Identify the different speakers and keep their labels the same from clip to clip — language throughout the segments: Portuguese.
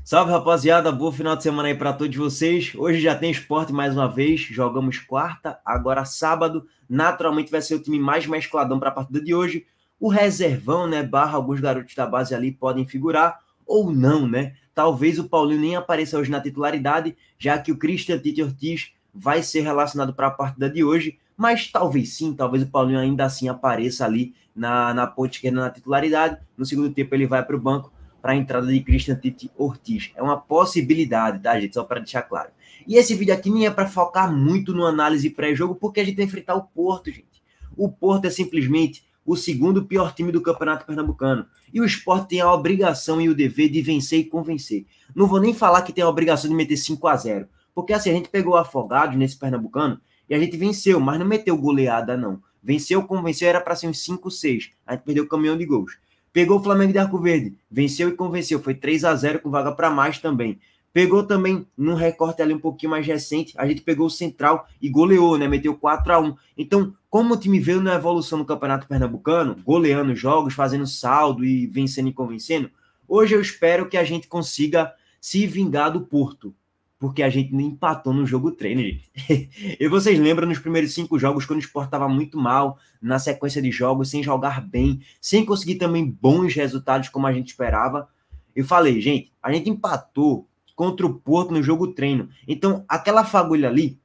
Speaker 1: Salve, rapaziada, boa final de semana aí para todos vocês. Hoje já tem esporte mais uma vez, jogamos quarta, agora sábado. Naturalmente vai ser o time mais mescladão para a partida de hoje. O reservão, né, barra alguns garotos da base ali podem figurar ou não, né? Talvez o Paulinho nem apareça hoje na titularidade, já que o Christian Tite Ortiz vai ser relacionado para a partida de hoje, mas talvez sim, talvez o Paulinho ainda assim apareça ali na ponta esquerda na titularidade. No segundo tempo ele vai para o banco para a entrada de Christian Tite Ortiz. É uma possibilidade, tá, gente? Só para deixar claro. E esse vídeo aqui nem é para focar muito no análise pré-jogo, porque a gente vai enfrentar o Porto, gente. O Porto é simplesmente o segundo pior time do Campeonato Pernambucano. E o Sport tem a obrigação e o dever de vencer e convencer. Não vou nem falar que tem a obrigação de meter 5-0, porque assim, a gente pegou Afogados nesse Pernambucano e a gente venceu, mas não meteu goleada, não. Venceu, convenceu, era para ser uns 5-6. A gente perdeu o caminhão de gols. Pegou o Flamengo de Arco Verde, venceu e convenceu, foi 3-0 com vaga para mais também. Pegou também, num recorte ali um pouquinho mais recente, a gente pegou o Central e goleou, né? Meteu 4-1. Então, como o time veio na evolução no Campeonato Pernambucano, goleando jogos, fazendo saldo e vencendo e convencendo, hoje eu espero que a gente consiga se vingar do Porto, porque a gente empatou no jogo treino, gente. E vocês lembram nos primeiros 5 jogos, quando o Sport estava muito mal, na sequência de jogos, sem jogar bem, sem conseguir também bons resultados como a gente esperava. Eu falei, gente, a gente empatou contra o Porto no jogo treino. Então, aquela fagulha ali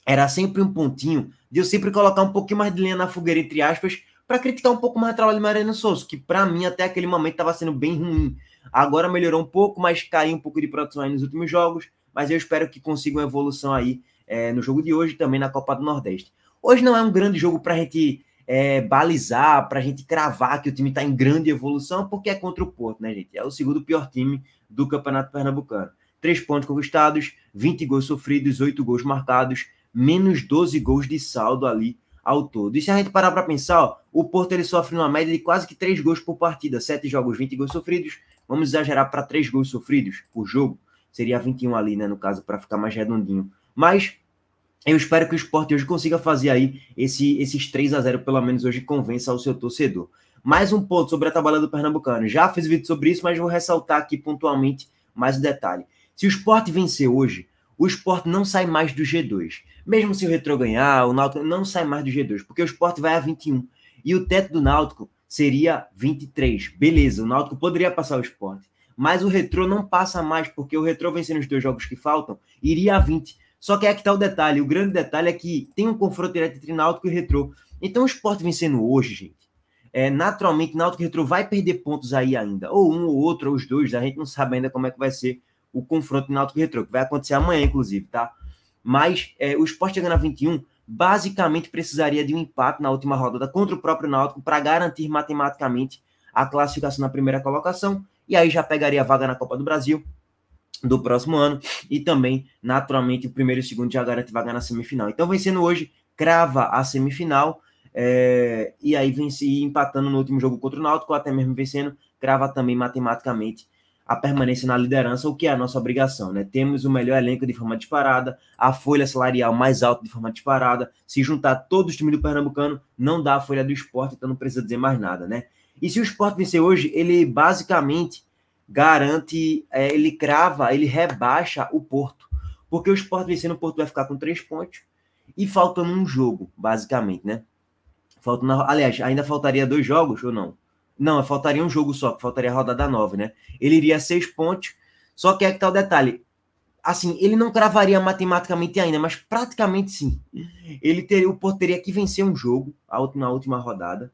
Speaker 1: era sempre um pontinho de eu sempre colocar um pouquinho mais de lenha na fogueira, entre aspas, para criticar um pouco mais o trabalho de Mariano Souza, que para mim até aquele momento estava sendo bem ruim. Agora melhorou um pouco, mas caiu um pouco de produção aí nos últimos jogos, mas eu espero que consiga uma evolução aí no jogo de hoje, também na Copa do Nordeste. Hoje não é um grande jogo para a gente balizar, para a gente cravar que o time está em grande evolução, porque é contra o Porto, né, gente? É o segundo pior time do Campeonato Pernambucano. 3 pontos conquistados, 20 gols sofridos, 8 gols marcados, menos 12 gols de saldo ali ao todo. E se a gente parar para pensar, ó, o Porto ele sofre uma média de quase que 3 gols por partida, 7 jogos, 20 gols sofridos, vamos exagerar para 3 gols sofridos por jogo, seria 21 ali, né, no caso, para ficar mais redondinho. Mas eu espero que o Sport hoje consiga fazer aí esses 3-0, pelo menos hoje, convença ao seu torcedor. Mais um ponto sobre a tabela do Pernambucano. Já fiz vídeo sobre isso, mas vou ressaltar aqui pontualmente mais um detalhe. Se o Sport vencer hoje, o Sport não sai mais do G2. Mesmo se o Retrô ganhar, o Náutico não sai mais do G2, porque o Sport vai a 21. E o teto do Náutico seria 23. Beleza, o Náutico poderia passar o Sport. Mas o Retrô não passa mais, porque o Retrô vencendo os 2 jogos que faltam, iria a 20. Só que é que tá o detalhe. O grande detalhe é que tem um confronto direto entre Náutico e Retrô. Então o Sport vencendo hoje, gente, naturalmente Náutico e Retrô vai perder pontos aí ainda. Ou um, ou outro, ou os dois. A gente não sabe ainda como é que vai ser o confronto Náutico e Retrô, que vai acontecer amanhã, inclusive, tá? Mas o Sport chegando a 21, basicamente precisaria de um empate na última rodada contra o próprio Náutico para garantir matematicamente a classificação na primeira colocação, e aí já pegaria a vaga na Copa do Brasil do próximo ano, e também, naturalmente, o primeiro e o segundo já garante vaga na semifinal. Então, vencendo hoje, crava a semifinal, e aí vence empatando no último jogo contra o Náutico, ou até mesmo vencendo, crava também matematicamente a permanência na liderança, o que é a nossa obrigação, né? Temos o melhor elenco de forma disparada, a folha salarial mais alta de forma disparada, se juntar todos os times do Pernambucano, não dá a folha do Sport, então não precisa dizer mais nada, né? E se o Sport vencer hoje, ele basicamente garante, ele crava, ele rebaixa o Porto, porque o Sport vencendo o Porto vai ficar com 3 pontos, e faltando um jogo, basicamente, né? Aliás, ainda faltaria 2 jogos, ou não? Não, faltaria um jogo só, que faltaria a rodada 9, né? Ele iria a 6 pontos, só que é que tá o detalhe. Assim, ele não cravaria matematicamente ainda, mas praticamente sim. O Porto teria que vencer um jogo na última rodada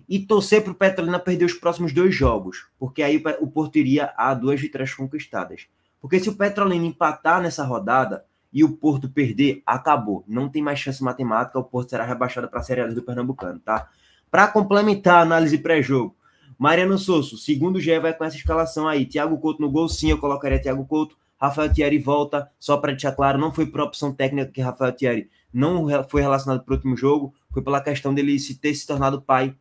Speaker 1: e torcer para o Petrolina perder os próximos 2 jogos, porque aí o Porto iria a 2 vitórias conquistadas. Porque se o Petrolina empatar nessa rodada e o Porto perder, acabou. Não tem mais chance matemática, o Porto será rebaixado para a Série A do Pernambucano, tá? Para complementar a análise pré-jogo, Mariano Souza, segundo o GE, vai com essa escalação aí. Thiago Couto no gol, sim, eu colocaria Thiago Couto. Rafael Thierry volta, só para deixar claro, não foi por opção técnica que Rafael Thierry não foi relacionado para o último jogo, foi pela questão dele ter se tornado pai,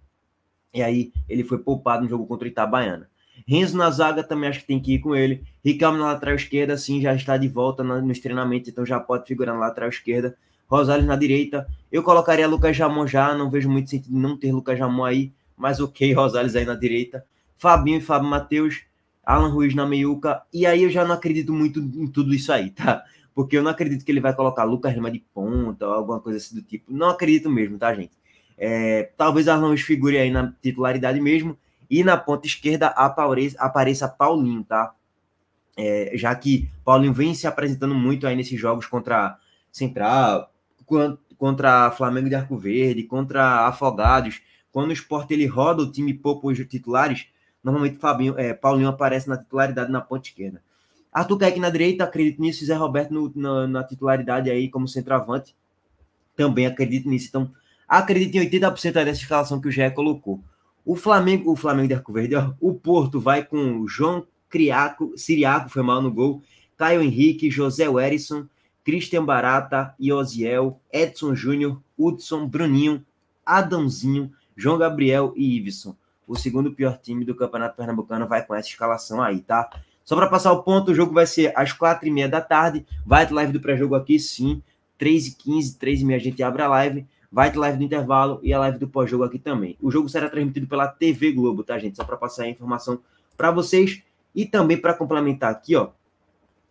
Speaker 1: e aí ele foi poupado no jogo contra o Itabaiana. Renzo na zaga, também acho que tem que ir com ele. Riquelme na lateral esquerda, sim, já está de volta nos treinamentos, então já pode figurar na lateral esquerda. Rosales na direita, eu colocaria Lucas Jamon já, não vejo muito sentido não ter Lucas Jamon aí, mas ok, Rosales aí na direita, Fabinho e Fábio Matheus, Alan Ruiz na meiuca, e aí eu já não acredito muito em tudo isso aí, tá? Porque eu não acredito que ele vai colocar Lucas Lima de ponta ou alguma coisa assim do tipo. Não acredito mesmo, tá, gente? Talvez Alan Ruiz figure aí na titularidade mesmo, e na ponta esquerda apareça Paulinho, tá? Já que Paulinho vem se apresentando muito aí nesses jogos contra Central, contra Flamengo de Arco Verde, contra Afogados. Quando o Sport ele roda o time poupa os titulares, normalmente Paulinho aparece na titularidade na ponta esquerda. Arthur Kaique na direita, acredito nisso, e Zé Roberto na titularidade aí como centroavante, também acredito nisso. Então, acredito em 80% dessa escalação que o Gé colocou. O Flamengo de Arco Verde, ó, o Porto vai com João Siriaco, foi mal no gol, Caio Henrique, José Werison, Christian Barata, Iosiel, Edson Júnior, Hudson, Bruninho, Adãozinho, João Gabriel e Iveson. O segundo pior time do Campeonato Pernambucano vai com essa escalação aí, tá? Só para passar o ponto, o jogo vai ser às 4h30 da tarde. Vai ter live do pré-jogo aqui, sim. 3h15, 3h30 a gente abre a live. Vai ter live do intervalo e a live do pós-jogo aqui também. O jogo será transmitido pela TV Globo, tá, gente? Só para passar a informação para vocês. E também para complementar aqui, ó,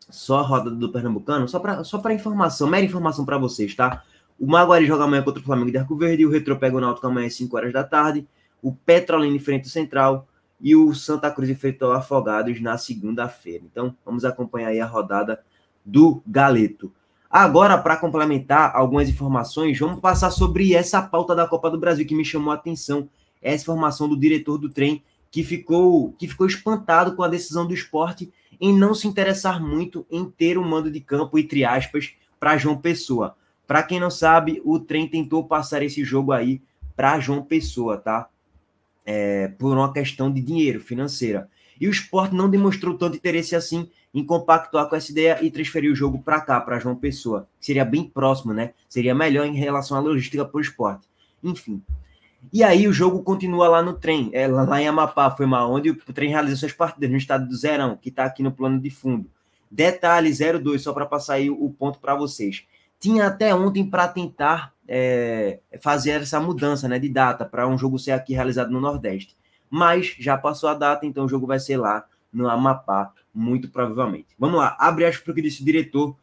Speaker 1: só a roda do Pernambucano, só para informação, mera informação para vocês, tá? O Maguari joga amanhã contra o Flamengo de Arco Verde, o Retrô pega o Náutico amanhã às 5 horas da tarde, o Petrolina enfrenta o Central e o Santa Cruz enfrenta o Afogados na segunda-feira. Então, vamos acompanhar aí a rodada do Galeto. Agora, para complementar algumas informações, vamos passar sobre essa pauta da Copa do Brasil que me chamou a atenção, essa informação do diretor do trem, que ficou espantado com a decisão do Sport em não se interessar muito em ter o mando de campo, entre aspas, para João Pessoa. Para quem não sabe, o trem tentou passar esse jogo aí para João Pessoa, tá? Por uma questão de dinheiro, financeira. E o Sport não demonstrou tanto interesse assim em compactuar com essa ideia e transferir o jogo para cá, para João Pessoa. Seria bem próximo, né? Seria melhor em relação à logística para o Sport. Enfim. E aí o jogo continua lá no trem, lá em Amapá, foi mal, onde o trem realizou suas partidas no estado do Zerão, que está aqui no plano de fundo. Detalhe 02, só para passar aí o ponto para vocês. Tinha até ontem para tentar fazer essa mudança, né, de data para um jogo ser aqui realizado no Nordeste. Mas já passou a data, então o jogo vai ser lá no Amapá, muito provavelmente. Vamos lá, abre aspas para o que disse o diretor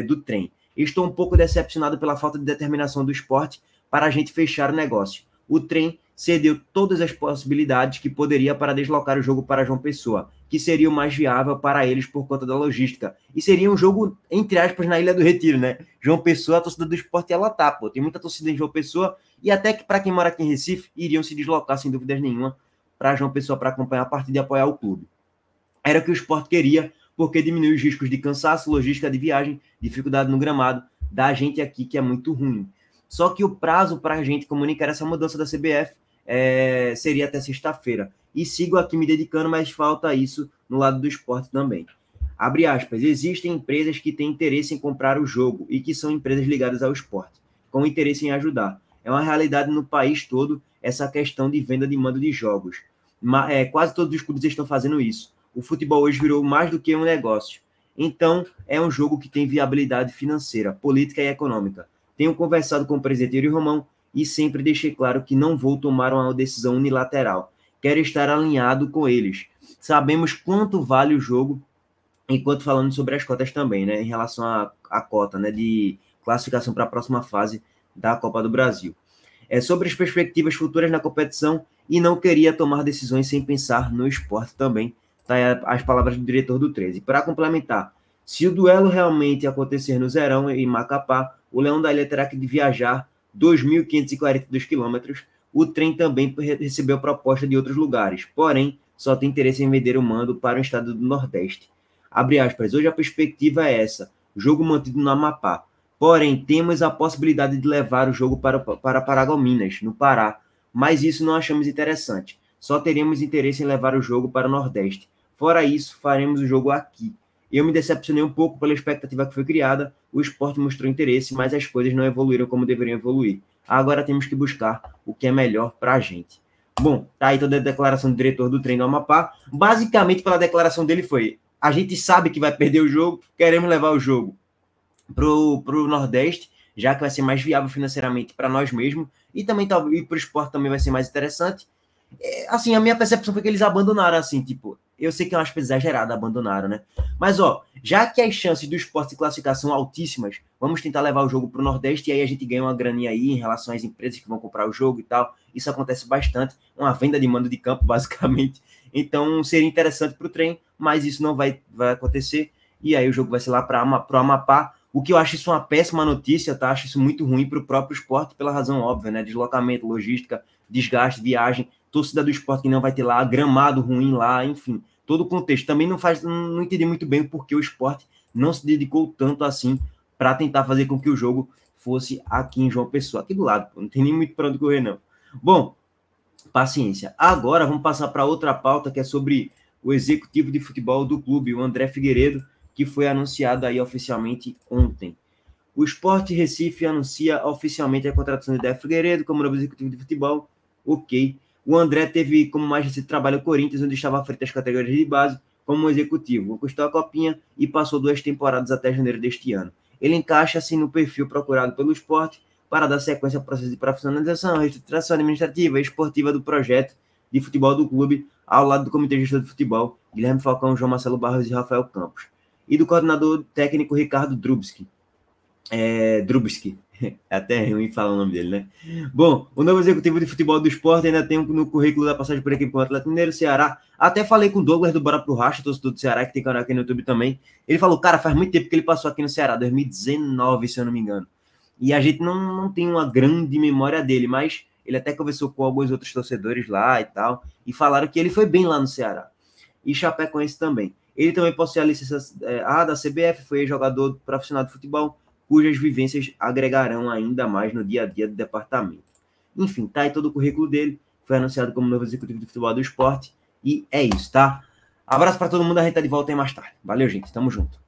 Speaker 1: do trem. Estou um pouco decepcionado pela falta de determinação do Sport para a gente fechar o negócio. O trem cedeu todas as possibilidades que poderia para deslocar o jogo para João Pessoa, que seria o mais viável para eles por conta da logística. E seria um jogo, entre aspas, na Ilha do Retiro, né? João Pessoa, a torcida do Sport ia lotar, pô. Tem muita torcida em João Pessoa, e até que para quem mora aqui em Recife, iriam se deslocar, sem dúvidas nenhuma, para João Pessoa para acompanhar a partida e apoiar o clube. Era o que o Sport queria, porque diminui os riscos de cansaço, logística de viagem, dificuldade no gramado, da gente aqui, que é muito ruim. Só que o prazo para a gente comunicar essa mudança da CBF seria até sexta-feira. E sigo aqui me dedicando, mas falta isso no lado do Sport também. Abre aspas, existem empresas que têm interesse em comprar o jogo e que são empresas ligadas ao Sport, com interesse em ajudar. É uma realidade no país todo essa questão de venda de mando de jogos. Quase todos os clubes estão fazendo isso. O futebol hoje virou mais do que um negócio. Então, é um jogo que tem viabilidade financeira, política e econômica. Tenho conversado com o presidente Yuri Romão e sempre deixei claro que não vou tomar uma decisão unilateral. Quero estar alinhado com eles. Sabemos quanto vale o jogo, enquanto falando sobre as cotas também, né, em relação à cota, né, de classificação para a próxima fase da Copa do Brasil. Sobre as perspectivas futuras na competição e não queria tomar decisões sem pensar no Sport também. Tá aí as palavras do diretor do 13. Para complementar, se o duelo realmente acontecer no Zerão e Macapá, o Leão da Ilha terá que viajar 2.542 quilômetros. O trem também recebeu proposta de outros lugares, porém, só tem interesse em vender o mando para o estado do Nordeste. Abre aspas, hoje a perspectiva é essa, jogo mantido no Amapá. Porém, temos a possibilidade de levar o jogo para Paragominas, no Pará, mas isso não achamos interessante. Só teremos interesse em levar o jogo para o Nordeste. Fora isso, faremos o jogo aqui. Eu me decepcionei um pouco pela expectativa que foi criada, o Sport mostrou interesse, mas as coisas não evoluíram como deveriam evoluir. Agora temos que buscar o que é melhor para a gente. Bom, tá aí toda a declaração do diretor do trem do Amapá. Basicamente, pela declaração dele foi, a gente sabe que vai perder o jogo, queremos levar o jogo pro Nordeste, já que vai ser mais viável financeiramente para nós mesmos, e também talvez para o Sport também vai ser mais interessante. Assim, a minha percepção foi que eles abandonaram, assim, tipo, Eu sei que é uma coisa exagerada, abandonaram, né? Mas, ó, já que as chances do Sport se classificar são altíssimas, vamos tentar levar o jogo para o Nordeste e aí a gente ganha uma graninha aí em relação às empresas que vão comprar o jogo e tal. Isso acontece bastante, uma venda de mando de campo, basicamente. Então, seria interessante para o trem, mas isso não vai acontecer. E aí o jogo vai ser lá para o Amapá. O que eu acho isso uma péssima notícia, tá? Acho isso muito ruim para o próprio esporte, pela razão óbvia, né? Deslocamento, logística, desgaste, viagem, torcida do esporte que não vai ter lá, gramado ruim lá, enfim, todo o contexto. Também não entendi muito bem o porquê o esporte não se dedicou tanto assim para tentar fazer com que o jogo fosse aqui em João Pessoa, aqui do lado, pô, não tem nem muito para onde correr, não. Bom, paciência. Agora vamos passar para outra pauta que é sobre o executivo de futebol do clube, o André Figueiredo, que foi anunciado aí oficialmente ontem. O Sport Recife anuncia oficialmente a contratação de André Figueiredo como novo executivo de futebol. Ok. O André teve como mais recente trabalho o Corinthians, onde estava à frente das categorias de base, como um executivo. Conquistou a Copinha e passou 2 temporadas até janeiro deste ano. Ele encaixa-se no perfil procurado pelo Sport para dar sequência ao processo de profissionalização, reestruturação administrativa e esportiva do projeto de futebol do clube, ao lado do Comitê Gestor de Futebol, Guilherme Falcão, João Marcelo Barros e Rafael Campos. E do coordenador técnico Ricardo Drubski. Drubski. É até ruim falar o nome dele, né? Bom, o novo executivo de futebol do Sport ainda tem no currículo da passagem por equipe com o Atlético Mineiro, Ceará. Até falei com o Douglas do Bora pro Racha, torcedor do Ceará, que tem canal aqui no YouTube também. Ele falou, cara, faz muito tempo que ele passou aqui no Ceará, 2019, se eu não me engano. E a gente não tem uma grande memória dele, mas ele até conversou com alguns outros torcedores lá e tal, e falaram que ele foi bem lá no Ceará. E Chapecoense também. Ele também possui a licença da CBF, foi jogador profissional de futebol, cujas vivências agregarão ainda mais no dia a dia do departamento. Enfim, tá aí todo o currículo dele, foi anunciado como novo executivo de futebol do esporte, e é isso, tá? Abraço para todo mundo, a gente tá de volta aí mais tarde. Valeu, gente, tamo junto.